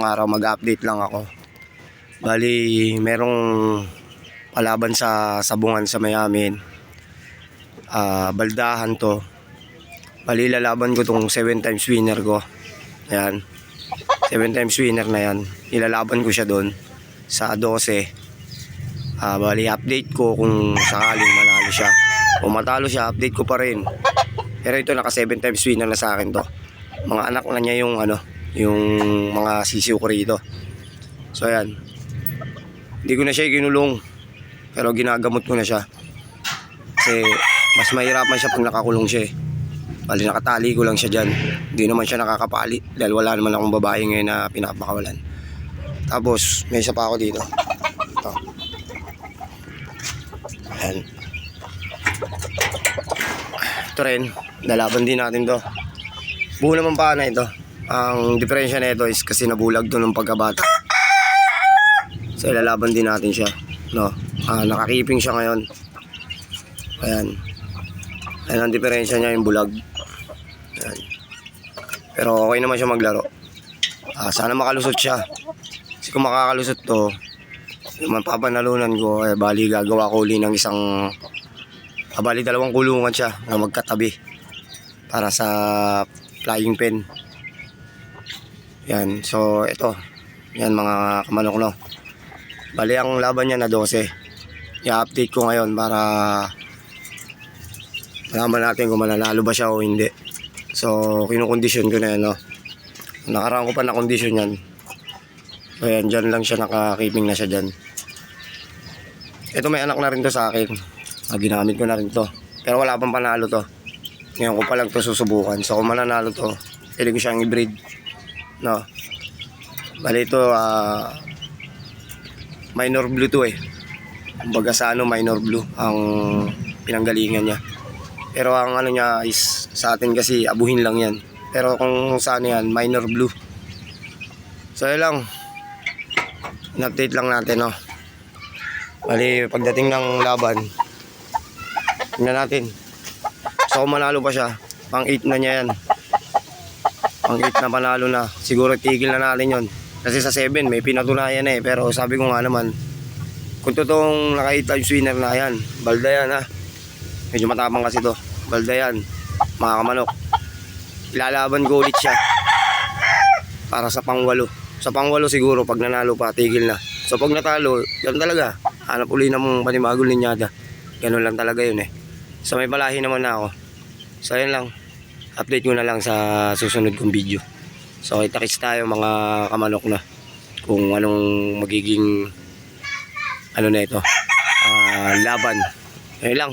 ngayong araw mag-update lang ako. Bali, merong palaban sa sabungan sa Mayamin. Baldahan to. Bali, lalaban ko tong 7 times winner ko. Ayan. 7 times winner na yan. Ilalaban ko siya doon sa 12. Bali, update ko kung sakaling manalo siya. Kung matalo siya, update ko pa rin. Pero ito naka 7 times winner na sa akin to. Mga anak na niya yung yung mga sisiw ko rito. So ayan. Hindi ko na siya ginulong. Pero ginagamot ko na siya. Kasi mas mahirapan siya pag nakakulong siya eh. Bali nakatali ko lang siya dyan. Hindi naman siya nakakapali. Dahil wala naman akong babae ngayon na pinapakawalan. Tapos may isa pa ako dito. Ito. Ayan. Ito rin. Lalaban din natin to. Buo naman pa na ito. Ang diferensya na ito is kasi nabulag to ng pagkabata. So ilalaban din natin siya. No? Nakakiping siya ngayon. Ayan. Ayan ang diferensya niya, yung bulag. Ayan. Pero okay naman siya maglaro. Sana makalusot siya. Kasi kung makakalusot to, yung mapapanalunan ko, bali gagawa ko uli ng isang bali 2 kulungan siya na magkatabi para sa flying pen. Yan, so ito. Yan mga kamanok, no. Bali ang laban niya na 12. I-update ko ngayon para malaman natin kung mananalo ba siya o hindi. So kinukondisyon ko na yan, no. Nakaraan ko pa na kondisyon yan. So yan, dyan lang siya, nakakiping na siya dyan. Ito may anak na rin to sa akin. Ginamit ko na rin to. Pero wala pang panalo to. Ngayon ko pa lang to susubukan. So kung mananalo to, pwede ko siyang i-breed. No. Bali ito, minor blue to eh. Kumbaga sa minor blue ang pinanggalingan niya. Pero ang niya is sa atin kasi abuhin lang yan. Pero kung saan yan, minor blue. So yun lang. In-update lang natin, no. Bali pagdating ng laban, tingnan natin. So kung manalo pa siya, pang 8 na niya yan. Pang 8 na panalo na. Siguro tigil na natin yon. Kasi sa 7 may pinatunayan eh. Pero sabi ko nga naman, kung totoong naka 8 times winner na yan, balda yan ha. Medyo matapang kasi to. Balda yan, mga kamanok. Ilalaban ko ulit siya para sa pang-8. Sa pang-8 siguro pag nanalo pa, tigil na. So pag natalo, yan talaga. Hanap uli na mong panibagong linyada. Ganun lang talaga yun eh. So may palahi naman na ako. So yun lang. Update ko na lang sa susunod kong video. So kita-kits tayo mga kamanok na. Kung anong magiging na ito. Laban. Yun lang.